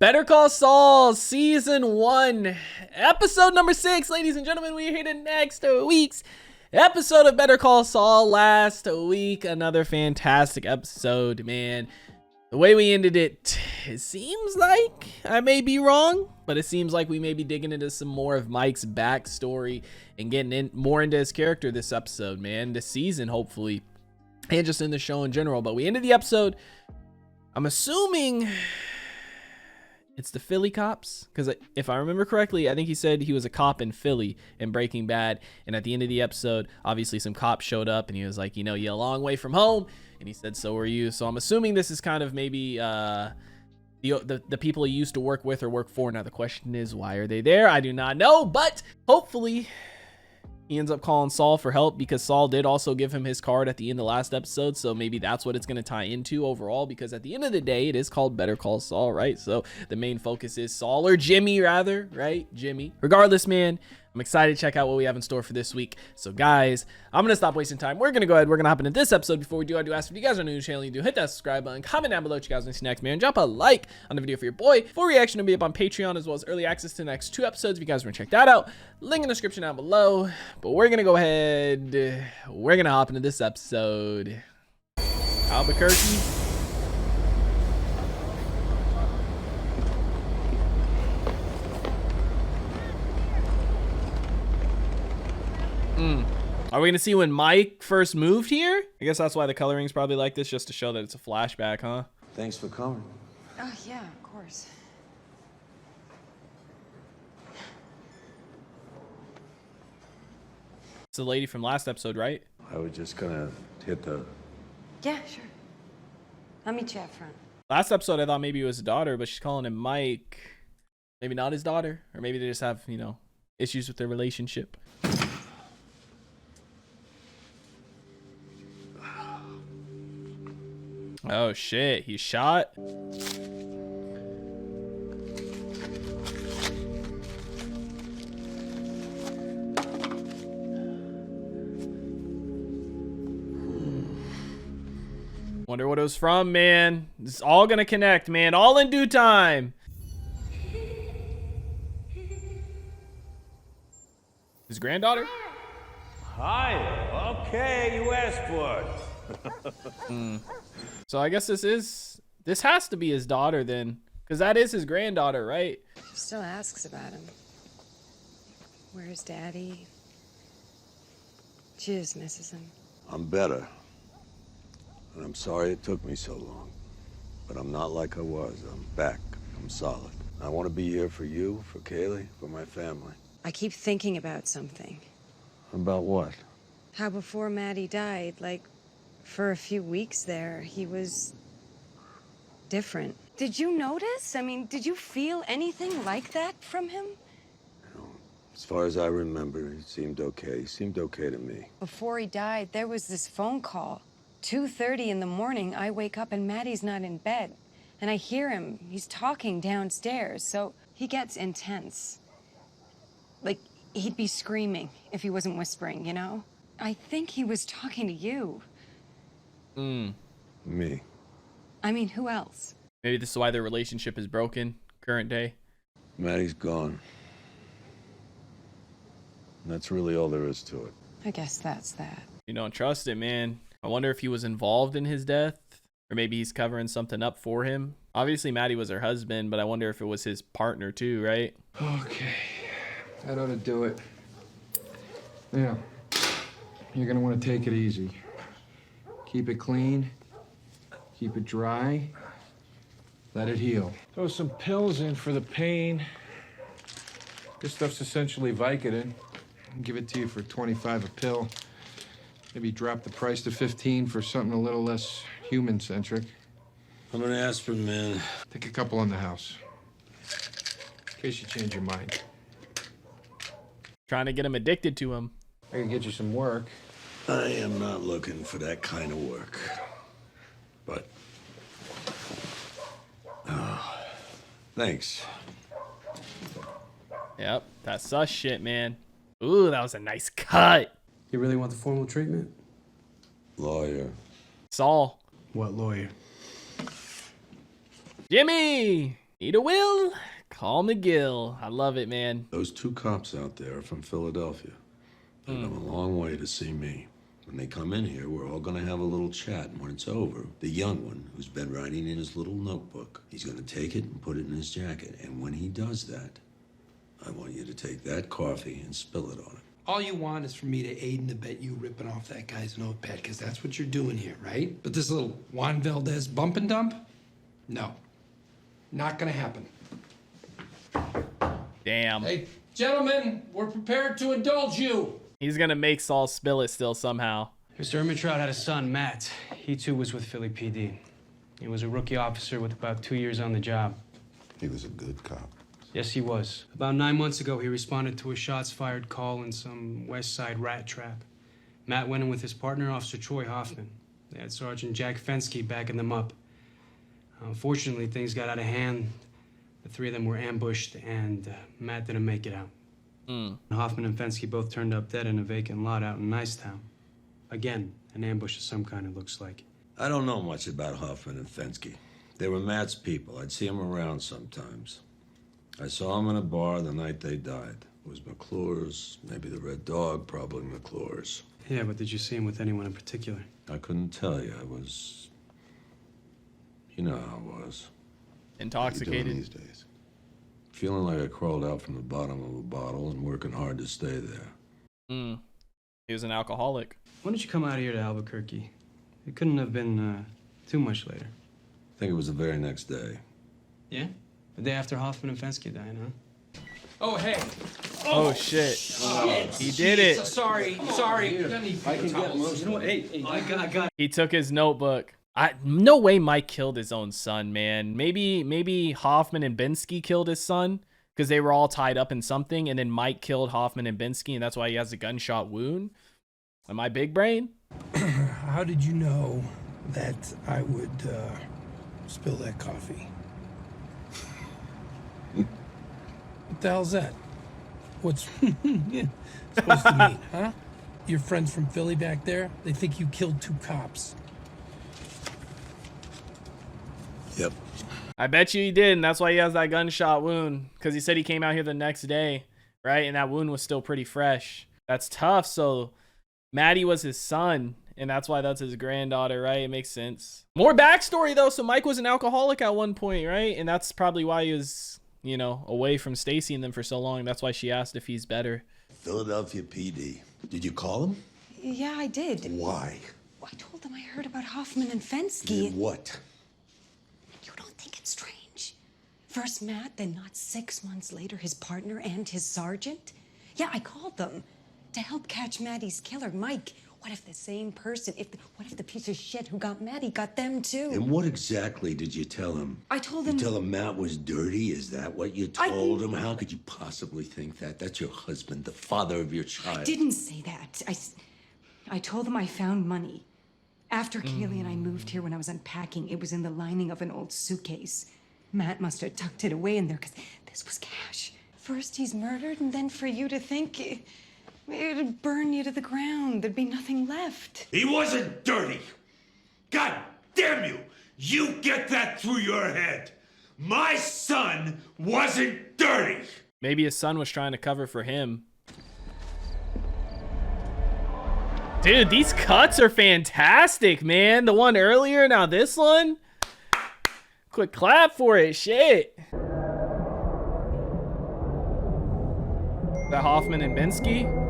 Better Call Saul season 1 episode number 6, ladies and gentlemen. We are here to next week's episode of Better Call Saul. Last week, another fantastic episode, man. The way we ended it seems like I may be wrong, but it seems like we may be digging into some more of Mike's backstory and getting more into his character this episode, man, this season, hopefully, and just in the show in general. But we ended the episode, I'm assuming it's the Philly cops, because if I remember correctly, I think he said he was a cop in Philly in Breaking Bad, and at the end of the episode, obviously some cops showed up, and he was like, you know, you're a long way from home, and he said, so are you. So I'm assuming this is kind of maybe the people he used to work with or work for. Now the question is, why are they there? I do not know, but hopefully he ends up calling Saul for help, because Saul did also give him his card at the end of the last episode. So maybe that's what it's going to tie into overall, because at the end of the day, it is called Better Call Saul, right? So the main focus is Saul, or Jimmy rather, right? Jimmy. Regardless, man, I'm excited to check out what we have in store for this week. So guys, I'm going to stop wasting time. We're going to go ahead. We're going to hop into this episode. Before we do, I do ask if you guys are new to the channel, you do hit that subscribe button, comment down below what you guys want to see next, man. Drop a like on the video for your boy. Full reaction will be up on Patreon, as well as early access to the next 2 episodes if you guys want to check that out. Link in the description down below. But we're going to go ahead. We're going to hop into this episode. Albuquerque. Are we gonna see when Mike first moved here? I guess that's why the coloring's probably like this, just to show that it's a flashback, huh? Thanks for coming. Oh, yeah, of course. It's the lady from last episode, right? I was just gonna hit the... Yeah, sure. I'll meet you out front. Last episode, I thought maybe it was his daughter, but she's calling him Mike. Maybe not his daughter, or maybe they just have, you know, issues with their relationship. Oh shit, he's shot. Wonder what it was from, man. It's all gonna connect, man. All in due time. His granddaughter? Hi. Okay, you asked for it. So I guess this has to be his daughter then, because that is his granddaughter, right? She still asks about him. Where's Daddy? She just misses him. I'm better. And I'm sorry it took me so long. But I'm not like I was. I'm back. I'm solid. I want to be here for you, for Kaylee, for my family. I keep thinking about something. About what? How before Maddie died, like, for a few weeks there, he was different. Did you notice? I mean, did you feel anything like that from him? As far as I remember, he seemed okay. He seemed okay to me. Before he died, there was this phone call. 2:30 in the morning, I wake up and Maddie's not in bed. And I hear him. He's talking downstairs, so he gets intense. Like, he'd be screaming if he wasn't whispering, you know? I think he was talking to you. Me. I mean, who else? Maybe this is why their relationship is broken, current day. Maddie's gone. And that's really all there is to it. I guess that's that. You don't trust it, man. I wonder if he was involved in his death, or maybe he's covering something up for him. Obviously, Maddie was her husband, but I wonder if it was his partner too, right? Okay, that ought to do it. Yeah, you're gonna want to take it easy. Keep it clean, keep it dry, let it heal. Throw some pills in for the pain. This stuff's essentially Vicodin. I'll give it to you for $25 a pill. Maybe drop the price to $15 for something a little less human-centric. I'm an aspirin, man. Take a couple in the house, in case you change your mind. Trying to get him addicted to him. I can get you some work. I am not looking for that kind of work. But... oh, thanks. Yep, that's sus shit, man. Ooh, that was a nice cut. You really want the formal treatment? Lawyer. Saul. What lawyer? Jimmy! Need a will? Call McGill. I love it, man. Those 2 cops out there are from Philadelphia. They've come a long way to see me. When they come in here, we're all gonna have a little chat, and when it's over, the young one, who's been writing in his little notebook, he's gonna take it and put it in his jacket. And when he does that, I want you to take that coffee and spill it on him. All you want is for me to aid and abet you ripping off that guy's notepad, because that's what you're doing here, right? But this little Juan Valdez bump and dump? No. Not gonna happen. Damn. Hey, gentlemen, we're prepared to indulge you. He's gonna make Saul spill it still somehow. Mr. Ermintrout had a son, Matt. He too was with Philly PD. He was a rookie officer with about 2 years on the job. He was a good cop. Yes, he was. About 9 months ago, he responded to a shots-fired call in some West Side rat trap. Matt went in with his partner, Officer Troy Hoffman. They had Sergeant Jack Fensky backing them up. Unfortunately, things got out of hand. The 3 of them were ambushed, and Matt didn't make it out. Hoffman and Fensky both turned up dead in a vacant lot out in Nicetown. Again, an ambush of some kind, it looks like. I don't know much about Hoffman and Fensky. They were Matt's people. I'd see them around sometimes. I saw them in a bar the night they died. It was McClure's, maybe the Red Dog, probably McClure's. Yeah, but did you see him with anyone in particular? I couldn't tell you. I was... You know how I was. Intoxicated. What are you doing these days? Feeling like I crawled out from the bottom of a bottle and working hard to stay there. He was an alcoholic. When did you come out here to Albuquerque? It couldn't have been too much later. I think it was the very next day. Yeah? The day after Hoffman and Fensky died, huh? Oh, hey. Oh, shit. He did it. Sorry. I can get most. You know what? Hey, I got. He took his notebook. No way Mike killed his own son, man. Maybe Hoffman and Bensky killed his son because they were all tied up in something, and then Mike killed Hoffman and Bensky, and that's why he has a gunshot wound. Am I big brain? How did you know that I would spill that coffee? What the hell's that? What's supposed to mean, huh? Your friends from Philly back there, they think you killed 2 cops. Yep. I bet you he did, and that's why he has that gunshot wound, because he said he came out here the next day, right? And that wound was still pretty fresh. That's tough. So Maddie was his son, and that's why that's his granddaughter, right? It makes sense. More backstory, though. So Mike was an alcoholic at one point, right? And that's probably why he was, you know, away from Stacy and them for so long. That's why she asked if he's better. Philadelphia PD. Did you call him? Yeah, I did. Why? I told them I heard about Hoffman and Fensky. And what? You don't think it's strange? First Matt, then not 6 months later, his partner and his sergeant? Yeah, I called them to help catch Maddie's killer, Mike. What if the same person, what if the piece of shit who got Maddie got them too? And what exactly did you tell him? I told him... You tell him Matt was dirty? Is that what you told him? How could you possibly think that? That's your husband, the father of your child. I didn't say that. I told them I found money. After Kaylee and I moved here, when I was unpacking, it was in the lining of an old suitcase. Matt must have tucked it away in there, because this was cash. First he's murdered, and then for you to think... It'd burn you to the ground. There'd be nothing left. He wasn't dirty. God damn you! You get that through your head. My son wasn't dirty. Maybe his son was trying to cover for him. Dude, these cuts are fantastic, man. The one earlier, now this one. Quick clap for it, shit. Is that Hoffman and Bensky?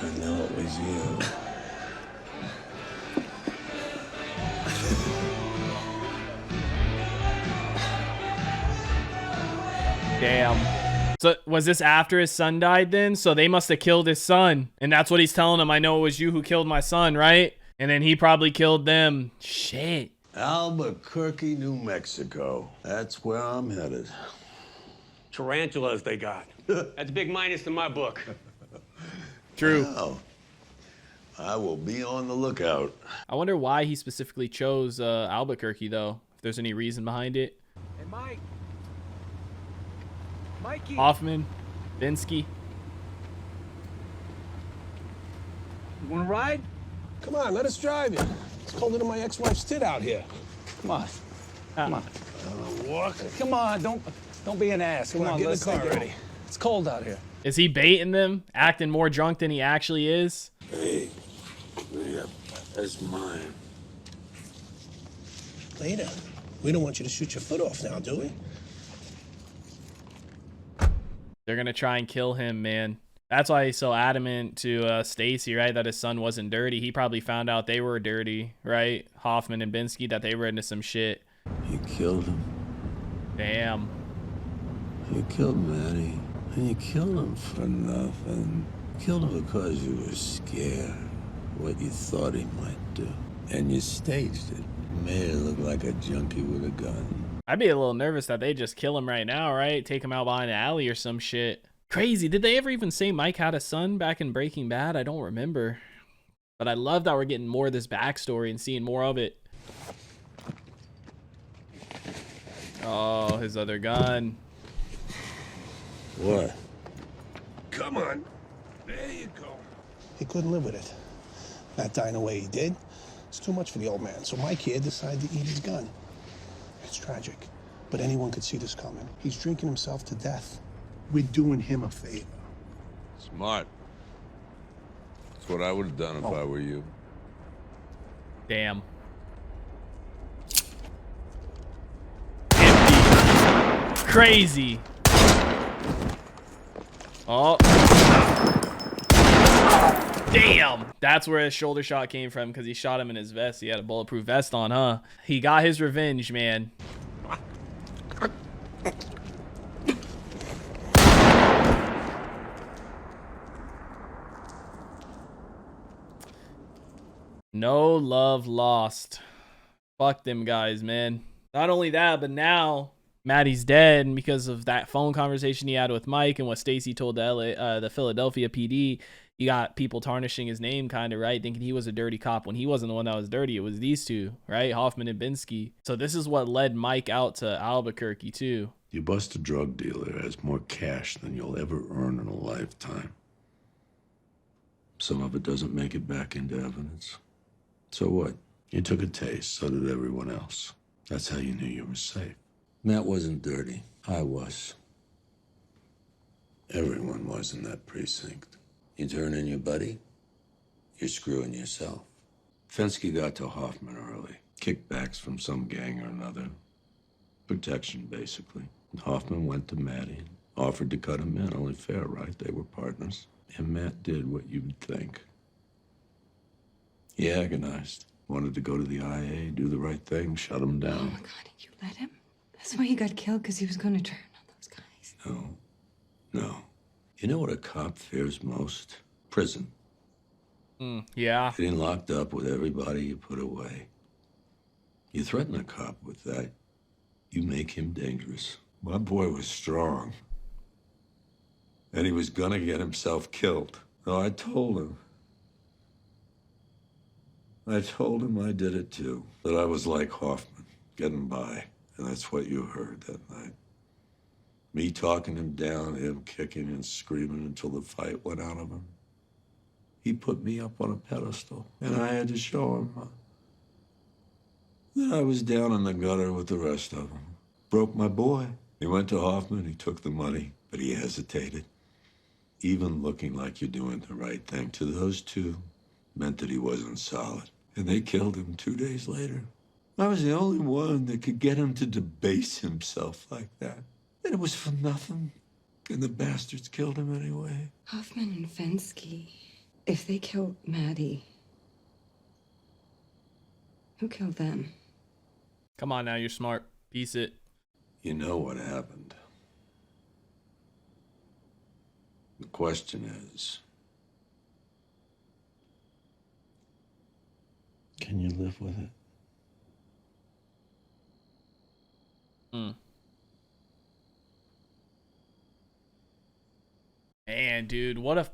I know it was you. Damn. So was this after his son died then? So they must have killed his son. And that's what he's telling him. I know it was you who killed my son, right? And then he probably killed them. Shit. Albuquerque, New Mexico. That's where I'm headed. Tarantulas they got. That's a big minus in my book. True. Well, I will be on the lookout. I wonder why he specifically chose Albuquerque, though. If there's any reason behind it. Hey, Mike. Mikey. Hoffman, Bensky. You want to ride? Come on, let us drive you. It's colder than my ex-wife's tit out here. Come on. Come on. Walk. Come on, don't be an ass. Come on, get in the car already. It's cold out here. Is he baiting them, acting more drunk than he actually is? Hey, that's mine. Later. We don't want you to shoot your foot off now, do we? They're gonna try and kill him, man. That's why he's so adamant to Stacy, right? That his son wasn't dirty. He probably found out they were dirty, right? Hoffman and Binsky, that they were into some shit. You killed him. Damn. You killed Maddie. And you killed him for nothing. You killed him because you were scared. What you thought he might do. And you staged it. Made it look like a junkie with a gun. I'd be a little nervous that they just kill him right now, right? Take him out behind an alley or some shit. Crazy. Did they ever even say Mike had a son back in Breaking Bad? I don't remember. But I love that we're getting more of this backstory and seeing more of it. Oh, his other gun. What? Come on. There you go. He couldn't live with it. Not dying the way he did. It's too much for the old man. So Mike here decided to eat his gun. It's tragic, but anyone could see this coming. He's drinking himself to death. We're doing him a favor. Smart. That's what I would have done if I were you. Damn. Empty. Crazy. Oh. Damn. That's where his shoulder shot came from, because he shot him in his vest. He had a bulletproof vest on, huh? He got his revenge, man. No love lost. Fuck them guys, man. Not only that, but now Maddie's dead, and because of that phone conversation he had with Mike and what Stacy told the Philadelphia PD, you got people tarnishing his name, kind of, right? Thinking he was a dirty cop when he wasn't the one that was dirty. It was these two, right? Hoffman and Binsky. So this is what led Mike out to Albuquerque, too. You bust a drug dealer that has more cash than you'll ever earn in a lifetime. Some of it doesn't make it back into evidence. So what? You took a taste, so did everyone else. That's how you knew you were safe. Matt wasn't dirty. I was. Everyone was in that precinct. You turn in your buddy, you're screwing yourself. Fensky got to Hoffman early. Kickbacks from some gang or another. Protection, basically. And Hoffman went to Matty and offered to cut him in. Only fair, right? They were partners. And Matt did what you would think. He agonized. Wanted to go to the IA, do the right thing, shut him down. Oh my God, you let him? That's why he got killed, because he was going to turn on those guys. No. You know what a cop fears most? Prison. Yeah. Getting locked up with everybody you put away. You threaten a cop with that, you make him dangerous. My boy was strong. And he was gonna get himself killed. So I told him I did it too. That I was like Hoffman, getting by. And that's what you heard that night. Me talking him down, him kicking and screaming until the fight went out of him. He put me up on a pedestal, and I had to show him that I was down in the gutter with the rest of them. Broke my boy. He went to Hoffman, he took the money, but he hesitated. Even looking like you're doing the right thing to those two meant that he wasn't solid. And they killed him 2 days later. I was the only one that could get him to debase himself like that. And it was for nothing. And the bastards killed him anyway. Hoffman and Fensky, if they killed Maddie, who killed them? Come on now, you're smart. Piece it. You know what happened. The question is, can you live with it? Man, dude, what a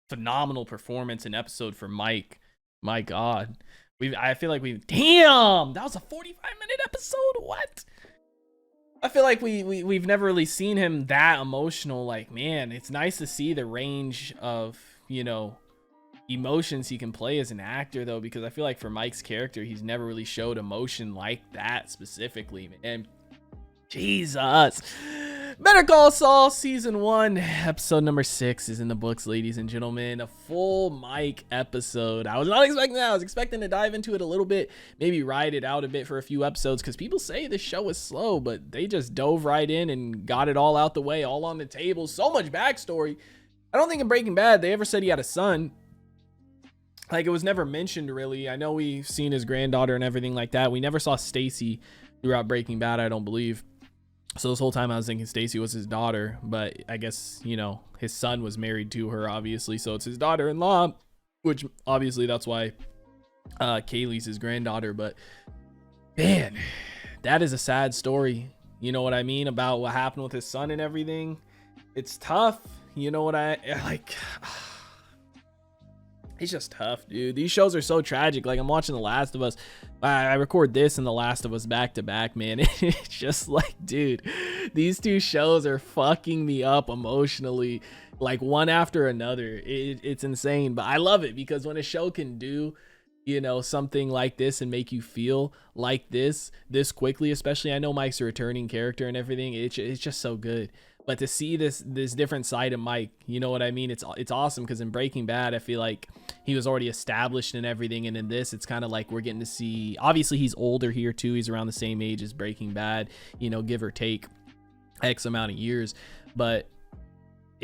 phenomenal performance and episode for Mike. My God. I feel like damn, that was a 45-minute episode. What? I feel like we've never really seen him that emotional. Like, man, it's nice to see the range of, emotions he can play as an actor, though, because I feel like for Mike's character, he's never really showed emotion like that specifically. And Jesus. Better Call Saul season 1 episode number 6 is in the books, ladies and gentlemen. A full Mike episode. I was not expecting that. I was expecting to dive into it a little bit, maybe ride it out a bit for a few episodes, because people say this show is slow, but they just dove right in and got it all out the way, all on the table. So much backstory. I don't think in Breaking Bad they ever said he had a son. Like, it was never mentioned, really. I know we've seen his granddaughter and everything like that. We never saw Stacy throughout Breaking Bad, I don't believe. So this whole time I was thinking Stacy was his daughter, but I guess, you know, his son was married to her, obviously, so it's his daughter-in-law, which obviously that's why Kaylee's his granddaughter. But man, that is a sad story. You know what I mean? About what happened with his son and everything. It's tough. You know what I like? It's just tough, dude. These shows are so tragic. Like, I'm watching The Last of Us. I record this and The Last of Us back to back, man. It's just like, dude, these two shows are fucking me up emotionally, like one after another. It's insane, but I love it, because when a show can do, you know, something like this and make you feel like this quickly, especially, I know Mike's a returning character and everything, it's just so good. But to see this different side of Mike, you know what I mean? It's awesome, because in Breaking Bad, I feel like he was already established and everything, and in this, it's kind of like we're getting to see. Obviously, he's older here too. He's around the same age as Breaking Bad, you know, give or take X amount of years. But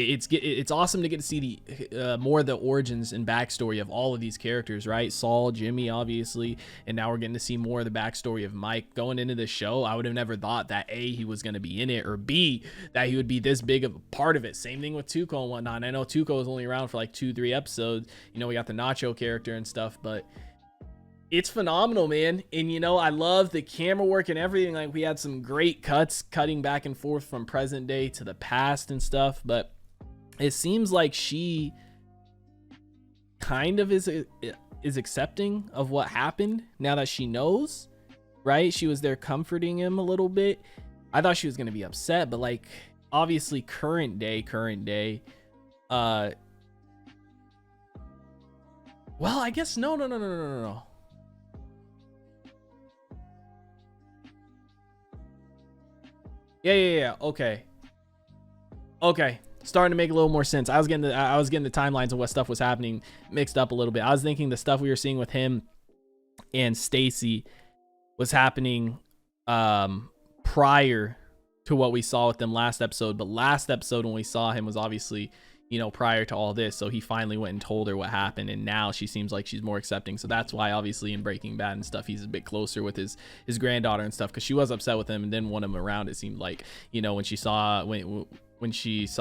it's awesome to get to see the more of the origins and backstory of all of these characters, right? Saul, Jimmy, obviously, and now we're getting to see more of the backstory of Mike. Going into this show, I would have never thought that A, he was going to be in it, or B, that he would be this big of a part of it. Same thing with Tuco and whatnot. And I know Tuco was only around for like 2-3 episodes. You know, we got the Nacho character and stuff, but it's phenomenal, man. And you know, I love the camera work and everything. Like, we had some great cuts cutting back and forth from present day to the past and stuff, but it seems like she kind of is accepting of what happened now that she knows, right? She was there comforting him a little bit. I thought she was going to be upset, but like, obviously current day, well, I guess no. Yeah. Okay. Starting to make a little more sense. I was getting the timelines of what stuff was happening mixed up a little bit. I was thinking the stuff we were seeing with him and Stacy was happening prior to what we saw with them last episode. But last episode, when we saw him, was obviously, you know, prior to all this. So he finally went and told her what happened, and now she seems like she's more accepting. So that's why, obviously, in Breaking Bad and stuff, he's a bit closer with his granddaughter and stuff, because she was upset with him and didn't want him around, it seemed like, you know, when she saw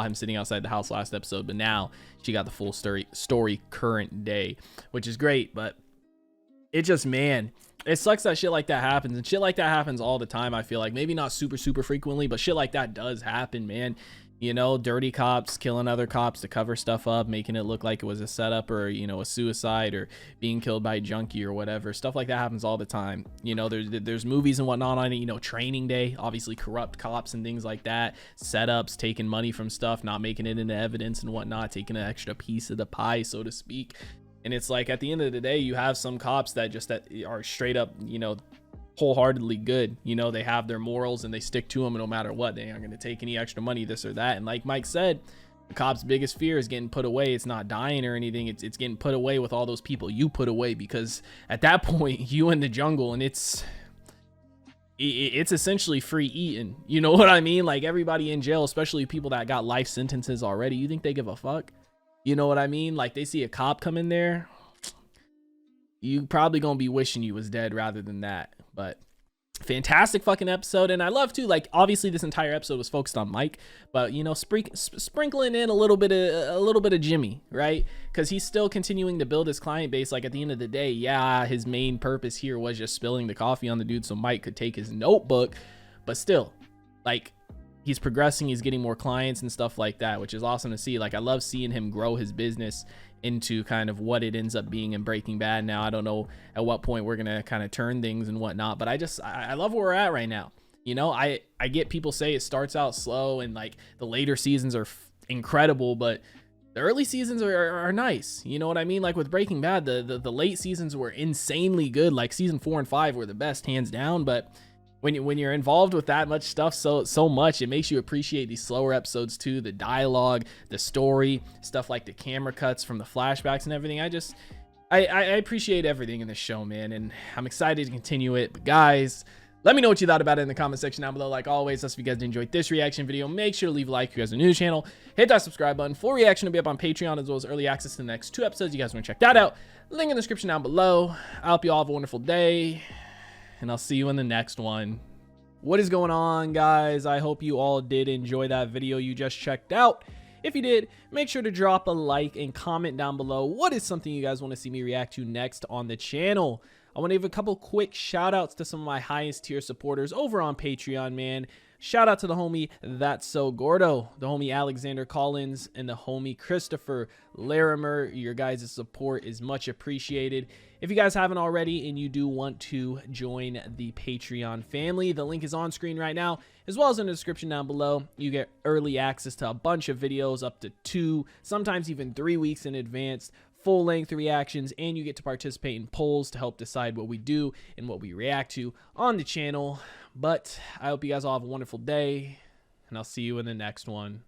him sitting outside the house last episode. But now she got the full story current day, which is great. But it just, man, it sucks that shit like that happens, and shit like that happens all the time. I feel like maybe not super frequently, but shit like that does happen, man. You know, dirty cops killing other cops to cover stuff up, making it look like it was a setup, or, you know, a suicide, or being killed by a junkie or whatever. Stuff like that happens all the time. You know, there's movies and whatnot on it, you know, Training Day, obviously corrupt cops and things like that, setups, taking money from stuff, not making it into evidence and whatnot, taking an extra piece of the pie, so to speak. And it's like, at the end of the day, you have some cops that are straight up, you know, wholeheartedly good. You know, they have their morals and they stick to them no matter what. They aren't going to take any extra money, this or that. And like Mike said, the cop's biggest fear is getting put away. It's not dying or anything. It's getting put away with all those people you put away, because at that point, you in the jungle, and it's essentially free eating. You know what I mean? Like, everybody in jail, especially people that got life sentences already, you think they give a fuck? You know what I mean? Like, they see a cop come in there, you probably gonna be wishing you was dead rather than that. But fantastic fucking episode. And I love too, like, obviously this entire episode was focused on Mike, but, you know, sprinkling in a little bit of Jimmy, right? Because he's still continuing to build his client base. Like, at the end of the day, yeah, his main purpose here was just spilling the coffee on the dude so Mike could take his notebook, but still, like, he's progressing, he's getting more clients and stuff like that, which is awesome to see. Like, I love seeing him grow his business into kind of what it ends up being in Breaking Bad. Now, I don't know at what point we're gonna kind of turn things and whatnot, but I love where we're at right now. You know, I get people say it starts out slow and like the later seasons are incredible, but the early seasons are nice. You know what I mean? Like with Breaking Bad, the late seasons were insanely good. Like season 4 and 5 were the best, hands down. But when you're involved with that much stuff so much, it makes you appreciate these slower episodes too. The dialogue, the story, stuff like the camera cuts from the flashbacks and everything. I appreciate everything in this show, man, and I'm excited to continue it. But guys, let me know what you thought about it in the comment section down below. Like always, if you guys enjoyed this reaction video, make sure to leave a like if you guys are new to the channel. Hit that subscribe button. Full reaction will be up on Patreon, as well as early access to the next 2 episodes. You guys want to check that out. Link in the description down below. I hope you all have a wonderful day, and I'll see you in the next one. What is going on, guys? I hope you all did enjoy that video you just checked out. If you did, make sure to drop a like and comment down below what is something you guys want to see me react to next on the channel. I want to give a couple quick shout outs to some of my highest tier supporters over on Patreon, man. Shout out to the homie That's So Gordo, the homie Alexander Collins, and the homie Christopher Larimer. Your guys' support is much appreciated. If you guys haven't already and you do want to join the Patreon family, the link is on screen right now, as well as in the description down below. You get early access to a bunch of videos, up to 2, sometimes even 3 weeks in advance, full-length reactions, and you get to participate in polls to help decide what we do and what we react to on the channel. But I hope you guys all have a wonderful day, and I'll see you in the next one.